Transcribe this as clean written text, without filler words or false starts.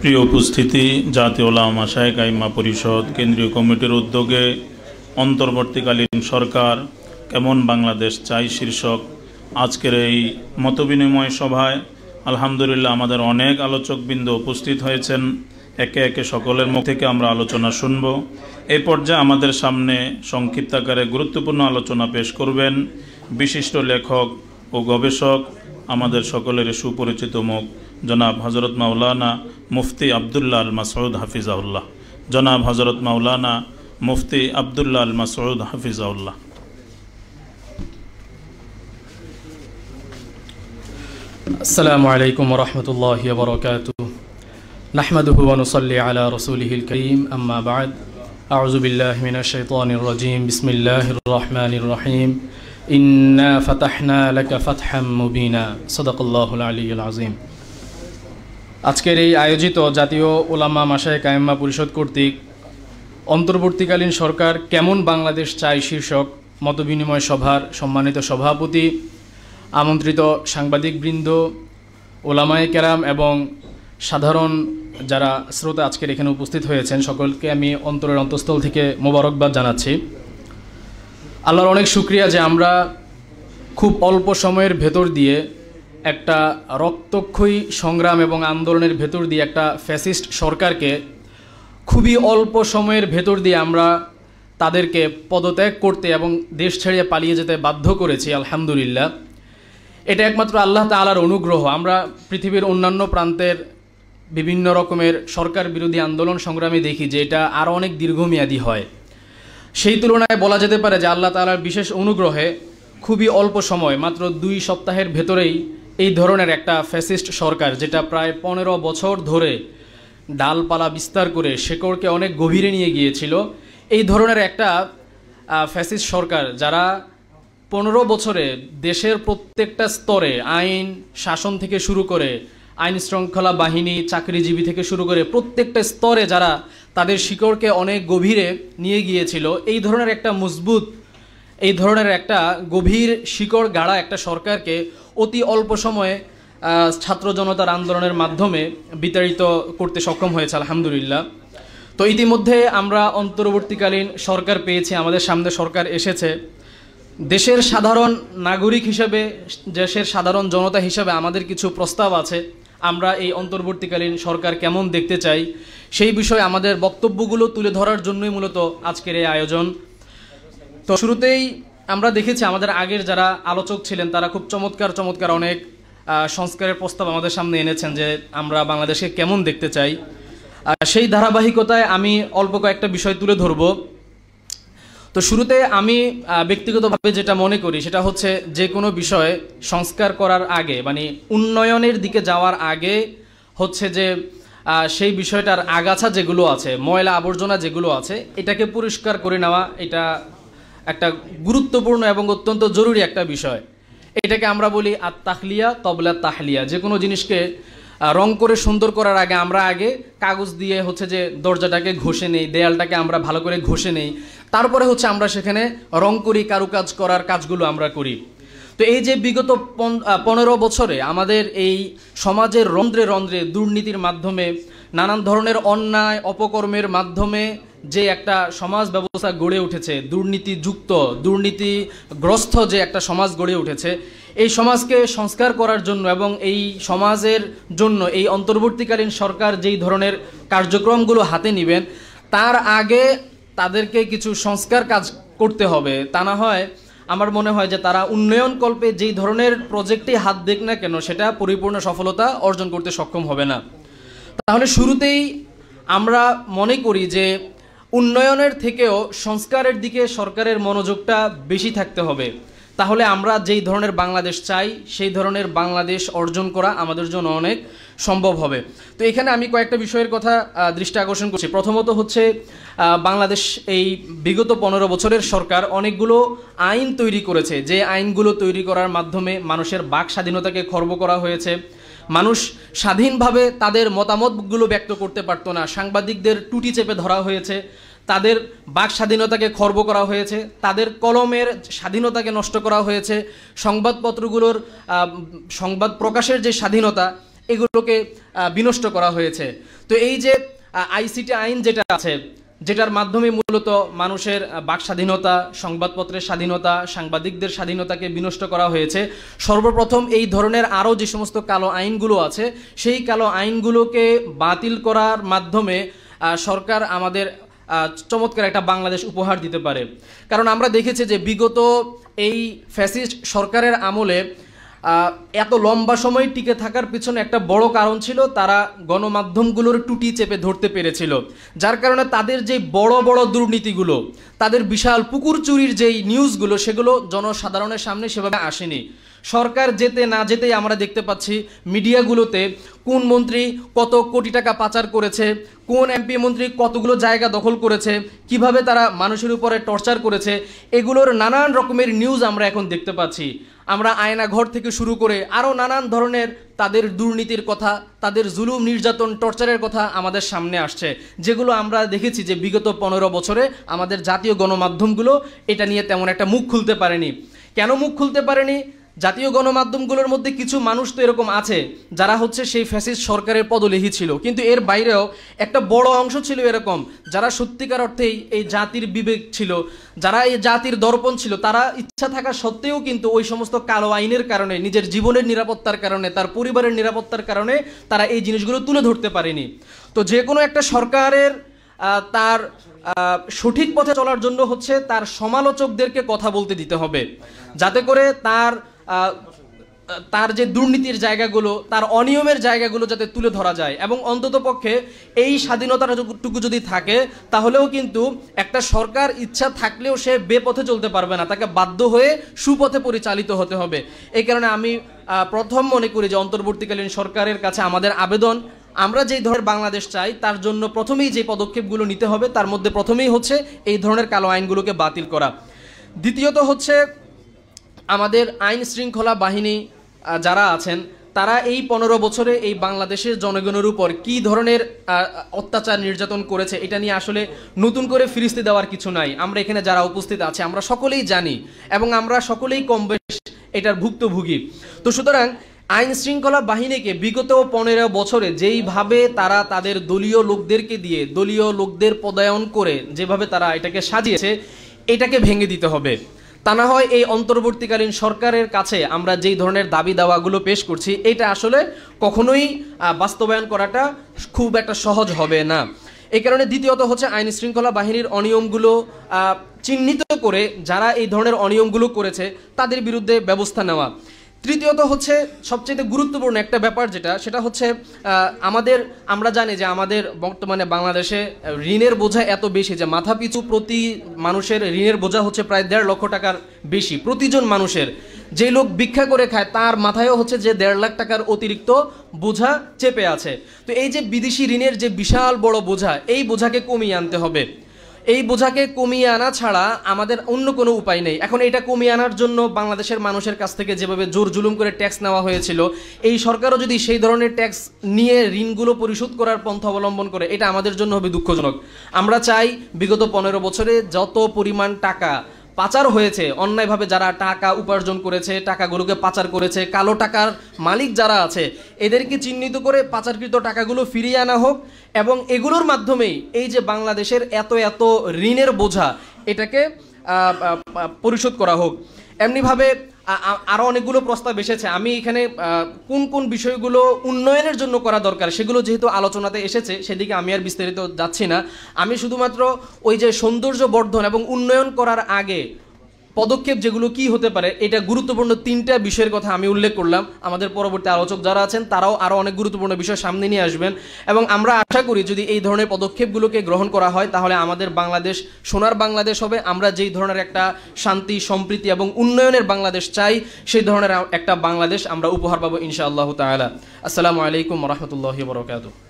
প্রিয় উপস্থিতি, জাতীয় উলামা মাশায়েখ আইম্মা পরিষদ কেন্দ্রীয় কমিটির উদ্যোগে অন্তর্বর্তীকালীন সরকার কেমন বাংলাদেশ চাই শীর্ষক আজকের এই মতবিনিময় সভায় আলহামদুলিল্লাহ আমাদের অনেক আলোচকবৃন্দ উপস্থিত হয়েছেন। একে একে সকলের মুখ থেকে আমরা আলোচনা শুনব। এই পর্যায়ে আমাদের সামনে সংক্ষিপ্ত আকারে গুরুত্বপূর্ণ আলোচনা পেশ করবেন বিশিষ্ট লেখক ও গবেষক, আমাদের সকলের সুপরিচিত মুখ জনাব হযরত মাওলানা মুফতি আব্দুল্লাহ আল মাসউদ হাফিজাহুল্লাহ। জনাব হযরত মাওলানা মুফতি আব্দুল্লাহ আল মাসউদ হাফিজাহুল্লাহ। আসসালামু আলাইকুম ওয়া রাহমাতুল্লাহি ওয়া বারাকাতুহু। নাহমাদুহু ওয়া নুসাল্লি আলা রাসূলিহিল কারীম, আম্মা বা'দ। আউযু বিল্লাহি মিনাশ শাইতানির রাজীম। বিসমিল্লাহির রহমানির রহিম। ইন্না ফাতাহনা লাকা ফাতহাম মুবিনা। সাদাকাল্লাহুল আলিয়্যুল আযীম। আজকের এই আয়োজিত জাতীয় উলামা মাশায়েখ আইম্মা পরিষদ কর্তৃক অন্তর্বর্তীকালীন সরকার কেমন বাংলাদেশ চাই শীর্ষক মতবিনিময় সভার সম্মানিত সভাপতি, আমন্ত্রিত সাংবাদিকবৃন্দ, ওলামায়ে কেরাম এবং সাধারণ যারা শ্রোতা আজকের এখানে উপস্থিত হয়েছেন, সকলকে আমি অন্তরের অন্তঃস্থল থেকে মোবারকবাদ জানাচ্ছি। আল্লাহর অনেক শুকরিয়া যে আমরা খুব অল্প সময়ের ভেতর দিয়ে একটা রক্তক্ষয়ী সংগ্রাম এবং আন্দোলনের ভেতর দিয়ে একটা ফ্যাসিস্ট সরকারকে খুবই অল্প সময়ের ভেতর দিয়ে আমরা তাদেরকে পদত্যাগ করতে এবং দেশ ছেড়ে পালিয়ে যেতে বাধ্য করেছি। আলহামদুলিল্লাহ, এটা একমাত্র আল্লাহ তাআলার অনুগ্রহ। আমরা পৃথিবীর অন্যান্য প্রান্তের বিভিন্ন রকমের সরকার বিরোধী আন্দোলন সংগ্রামে দেখি যে এটা আরও অনেক দীর্ঘমেয়াদী হয়। সেই তুলনায় বলা যেতে পারে যে আল্লাহ তাআলার বিশেষ অনুগ্রহে খুবই অল্প সময়, মাত্র 2 সপ্তাহের ভেতরেই এই ধরনের একটা ফ্যাসিস্ট সরকার, যেটা প্রায় 15 বছর ধরে ডালপালা বিস্তার করে শেকড়কে অনেক গভীরে নিয়ে গিয়েছিল, এই ধরনের একটা ফ্যাসিস্ট সরকার যারা 15 বছরে দেশের প্রত্যেকটা স্তরে আইন শাসন থেকে শুরু করে আইন শৃঙ্খলা বাহিনী, চাকরিজীবী থেকে শুরু করে প্রত্যেকটা স্তরে যারা তাদের শিকড়কে অনেক গভীরে নিয়ে গিয়েছিল, এই ধরনের একটা মজবুত, এই ধরনের একটা গভীর শিকড় গাড়া একটা সরকারকে অতি অল্প সময়ে ছাত্র জনতার আন্দোলনের মাধ্যমে বিতাড়িত করতে সক্ষম হয়েছে আলহামদুলিল্লাহ। তো ইতিমধ্যে আমরা অন্তর্বর্তীকালীন সরকার পেয়েছি, আমাদের সামনে সরকার এসেছে। দেশের সাধারণ নাগরিক হিসেবে, দেশের সাধারণ জনতা হিসেবে আমাদের কিছু প্রস্তাব আছে। আমরা এই অন্তর্বর্তীকালীন সরকার কেমন দেখতে চাই সেই বিষয়ে আমাদের বক্তব্যগুলো তুলে ধরার জন্যই মূলত আজকের এই আয়োজন। তো শুরুতেই আমরা দেখেছি আমাদের আগের যারা আলোচক ছিলেন তারা খুব চমৎকার অনেক সংস্কারের প্রস্তাব আমাদের সামনে এনেছেন যে আমরা বাংলাদেশকে কেমন দেখতে চাই। সেই ধারাবাহিকতায় আমি অল্প কয়েকটা বিষয় তুলে ধরব। তো শুরুতে আমি ব্যক্তিগতভাবে যেটা মনে করি সেটা হচ্ছে যে কোনো বিষয়ে সংস্কার করার আগে, মানে উন্নয়নের দিকে যাওয়ার আগে হচ্ছে যে সেই বিষয়টার আগাছা যেগুলো আছে, ময়লা আবর্জনা যেগুলো আছে, এটাকে পরিষ্কার করে নেওয়া, এটা একটা গুরুত্বপূর্ণ এবং অত্যন্ত জরুরি একটা বিষয়। এটাকে আমরা বলি আত-তাহলিয়া কবলা তাহলিয়া। যে কোনো জিনিসকে রং করে সুন্দর করার আগে আমরা আগে কাগজ দিয়ে হচ্ছে যে দরজাটাকে ঘষে নেই, দেয়ালটাকে আমরা ভালো করে ঘষে নেই, তারপরে হচ্ছে আমরা সেখানে রং করি, কারুকাজ করার কাজগুলো আমরা করি। তো এই যে বিগত 15 বছরে আমাদের এই সমাজের রন্ধ্রে রন্ধ্রে দুর্নীতির মাধ্যমে, নানান ধরনের অন্যায় অপকর্মের মাধ্যমে যে একটা সমাজ ব্যবস্থা গড়ে উঠেছে, দুর্নীতিযুক্ত দুর্নীতিগ্রস্ত যে একটা সমাজ গড়ে উঠেছে, এই সমাজকে সংস্কার করার জন্য এবং এই সমাজের জন্য এই অন্তর্বর্তীকালীন সরকার যেই ধরনের কার্যক্রমগুলো হাতে নেবেন তার আগে তাদেরকে কিছু সংস্কার কাজ করতে হবে। তা না হয় আমার মনে হয় যে তারা উন্নয়ন কল্পে যেই ধরনের প্রজেক্টে হাত দেখ না কেন সেটা পরিপূর্ণ সফলতা অর্জন করতে সক্ষম হবে না। তাহলে শুরুতেই আমরা মনে করি যে উন্নয়নের থেকেও সংস্কারের দিকে সরকারের মনোযোগটা বেশি থাকতে হবে। তাহলে আমরা যেই ধরনের বাংলাদেশ চাই সেই ধরনের বাংলাদেশ অর্জন করা আমাদের জন্য অনেক সম্ভব হবে। তো এখানে আমি কয়েকটা বিষয়ের কথা দৃষ্টি আকর্ষণ করছি। প্রথমত হচ্ছে বাংলাদেশ এই বিগত 15 বছরের সরকার অনেকগুলো আইন তৈরি করেছে, যে আইনগুলো তৈরি করার মাধ্যমে মানুষের বাক স্বাধীনতাকে খর্ব করা হয়েছে। মানুষ স্বাধীনভাবে তাদের মতামতগুলো ব্যক্ত করতে পারতো না, সাংবাদিকদের টুটি চেপে ধরা হয়েছে, তাদের বাক স্বাধীনতাকে খর্ব করা হয়েছে, তাদের কলমের স্বাধীনতাকে নষ্ট করা হয়েছে, সংবাদপত্রগুলোর সংবাদ প্রকাশের যে স্বাধীনতা এগুলোকে বিনষ্ট করা হয়েছে। তো এই যে আইসিটি আইন যেটা আছে, যেটার মাধ্যমে মূলত মানুষের বাক স্বাধীনতা, সংবাদপত্রের স্বাধীনতা, সাংবাদিকদের স্বাধীনতাকে বিনষ্ট করা হয়েছে, সর্বপ্রথম এই ধরনের আরও যে সমস্ত কালো আইনগুলো আছে সেই কালো আইনগুলোকে বাতিল করার মাধ্যমে সরকার আমাদের চমৎকার একটা বাংলাদেশ উপহার দিতে পারে। কারণ আমরা দেখেছি যে বিগত এই ফ্যাসিস্ট সরকারের আমলে এত লম্বা সময় টিকে থাকার পিছনে একটা বড় কারণ ছিল তারা গণমাধ্যমগুলোর টুটি চেপে ধরতে পেরেছিল, যার কারণে তাদের যে বড় বড় দুর্নীতিগুলো, তাদের বিশাল পুকুর চুরির যেই নিউজগুলো, সেগুলো জনসাধারণের সামনে সেভাবে আসেনি। সরকার যেতে না যেতেই আমরা দেখতে পাচ্ছি মিডিয়াগুলোতে কোন মন্ত্রী কত কোটি টাকা পাচার করেছে, কোন এমপি মন্ত্রী কতগুলো জায়গা দখল করেছে, কিভাবে তারা মানুষের উপরে টর্চার করেছে, এগুলোর নানান রকমের নিউজ আমরা এখন দেখতে পাচ্ছি। আমরা আয়নাঘর থেকে শুরু করে আরও নানান ধরনের তাদের দুর্নীতির কথা, তাদের জুলুম, নির্যাতন, টর্চারের কথা আমাদের সামনে আসছে, যেগুলো আমরা দেখেছি যে বিগত 15 বছরে আমাদের জাতীয় গণমাধ্যমগুলো এটা নিয়ে তেমন একটা মুখ খুলতে পারেনি। কেন মুখ খুলতে পারেনি? জাতীয় গণমাধ্যমগুলোর মধ্যে কিছু মানুষ তো এরকম আছে যারা হচ্ছে সেই ফ্যাসিস্ট সরকারের পদলেহী ছিল, কিন্তু এর বাইরেও একটা বড় অংশ ছিল এরকম যারা সত্যিকার অর্থেই এই জাতির বিবেক ছিল, যারা এই জাতির দর্পণ ছিল। তারা ইচ্ছা থাকা সত্ত্বেও কিন্তু ওই সমস্ত কালো আইনের কারণে, নিজের জীবনের নিরাপত্তার কারণে, তার পরিবারের নিরাপত্তার কারণে তারা এই জিনিসগুলো তুলে ধরতে পারেনি। তো যে কোনো একটা সরকারের তার সঠিক পথে চলার জন্য হচ্ছে তার সমালোচকদেরকে কথা বলতে দিতে হবে, যাতে করে তার যে দুর্নীতির জায়গাগুলো, তার অনিয়মের জায়গাগুলো যাতে তুলে ধরা যায়। এবং অন্ততপক্ষে এই স্বাধীনতাটুকু যদি থাকে তাহলেও কিন্তু একটা সরকার ইচ্ছা থাকলেও সে বেপথে চলতে পারবে না, তাকে বাধ্য হয়ে সুপথে পরিচালিত হতে হবে। এই কারণে আমি প্রথম মনে করি যে অন্তর্বর্তীকালীন সরকারের কাছে আমাদের আবেদন, আমরা যেই ধরনের বাংলাদেশ চাই তার জন্য প্রথমেই যে পদক্ষেপগুলো নিতে হবে তার মধ্যে প্রথমেই হচ্ছে এই ধরনের কালো আইনগুলোকে বাতিল করা। দ্বিতীয়ত হচ্ছে আমাদের আইন শৃঙ্খলা বাহিনী যারা আছেন তারা এই 15 বছরে এই বাংলাদেশের জনগণের উপর কী ধরনের অত্যাচার নির্যাতন করেছে এটা নিয়ে আসলে নতুন করে ফিরিস্তি দেওয়ার কিছু নাই। আমরা এখানে যারা উপস্থিত আছে আমরা সকলেই জানি এবং আমরা সকলেই কম বেশ এটার ভুক্তভোগী। তো সুতরাং আইন শৃঙ্খলা বাহিনীকে বিগত 15 বছরে যেইভাবে তারা তাদের দলীয় লোকদেরকে দিয়ে, দলীয় লোকদের পদায়ন করে যেভাবে তারা এটাকে সাজিয়েছে, এটাকে ভেঙে দিতে হবে। তা না হয় এই অন্তর্বর্তীকালীন সরকারের কাছে আমরা যেই ধরনের দাবি দাওয়াগুলো পেশ করছি এটা আসলে কখনোই বাস্তবায়ন করাটা খুব একটা সহজ হবে না। এই কারণে দ্বিতীয়ত হচ্ছে আইন শৃঙ্খলা বাহিনীর অনিয়মগুলো চিহ্নিত করে যারা এই ধরনের অনিয়মগুলো করেছে তাদের বিরুদ্ধে ব্যবস্থা নেওয়া। তৃতীয়ত হচ্ছে সবচেয়ে গুরুত্বপূর্ণ একটা ব্যাপার সেটা হচ্ছে আমরা জানি যে আমাদের বর্তমানে বাংলাদেশে ঋণের বোঝা এত বেশি যে মাথাপিছু প্রতি মানুষের ঋণের বোঝা হচ্ছে প্রায় 1.5 লক্ষ টাকার বেশি প্রতিজন মানুষের। যে লোক ভিক্ষা করে খায় তার মাথায়ও হচ্ছে যে 1.5 লাখ টাকার অতিরিক্ত বোঝা চেপে আছে। তো এই যে বিদেশি ঋণের যে বিশাল বড় বোঝা, এই বোঝাকে কমিয়ে আনতে হবে। এই বোঝাকে কমিয়ে আনা ছাড়া আমাদের অন্য কোনো উপায় নেই। এখন এটা কমিয়ে আনার জন্য বাংলাদেশের মানুষের কাছ থেকে যেভাবে জোর জুলুম করে ট্যাক্স নেওয়া হয়েছিল, এই সরকারও যদি সেই ধরনের ট্যাক্স নিয়ে ঋণগুলো পরিশোধ করার পন্থা অবলম্বন করে, এটা আমাদের জন্য হবে দুঃখজনক। আমরা চাই বিগত 15 বছরে যত পরিমাণ টাকা পাচার হয়েছে, অন্যায়ভাবে যারা টাকা উপার্জন করেছে, টাকাগুলোকে পাচার করেছে, কালো টাকার মালিক যারা আছে, এদেরকে চিহ্নিত করে পাচারকৃত টাকাগুলো ফিরিয়ে আনা হোক এবং এগুলোর মাধ্যমেই এই যে বাংলাদেশের এত এত ঋণের বোঝা এটাকে পরিশোধ করা হোক। এমনিভাবে আরও অনেকগুলো প্রস্তাব এসেছে। আমি এখানে কোন কোন বিষয়গুলো উন্নয়নের জন্য করা দরকার সেগুলো যেহেতু আলোচনাতে এসেছে সেদিকে আমি আর বিস্তারিত যাচ্ছি না। আমি শুধুমাত্র ওই যে সৌন্দর্য বর্ধন এবং উন্নয়ন করার আগে পদক্ষেপ যেগুলো কি হতে পারে, এটা গুরুত্বপূর্ণ 3টা বিষয়ের কথা আমি উল্লেখ করলাম। আমাদের পরবর্তী আলোচক যারা আছেন তারাও আরও অনেক গুরুত্বপূর্ণ বিষয় সামনে নিয়ে আসবেন এবং আমরা আশা করি যদি এই ধরনের পদক্ষেপগুলোকে গ্রহণ করা হয় তাহলে আমাদের বাংলাদেশ সোনার বাংলাদেশ হবে। আমরা যেই ধরনের একটা শান্তি, সম্প্রীতি এবং উন্নয়নের বাংলাদেশ চাই সেই ধরনের একটা বাংলাদেশ আমরা উপহার পাবো ইনশাআল্লাহ তাআলা। আসসালামু আলাইকুম ওয়া রাহমাতুল্লাহি ওয়া বারাকাতুহু।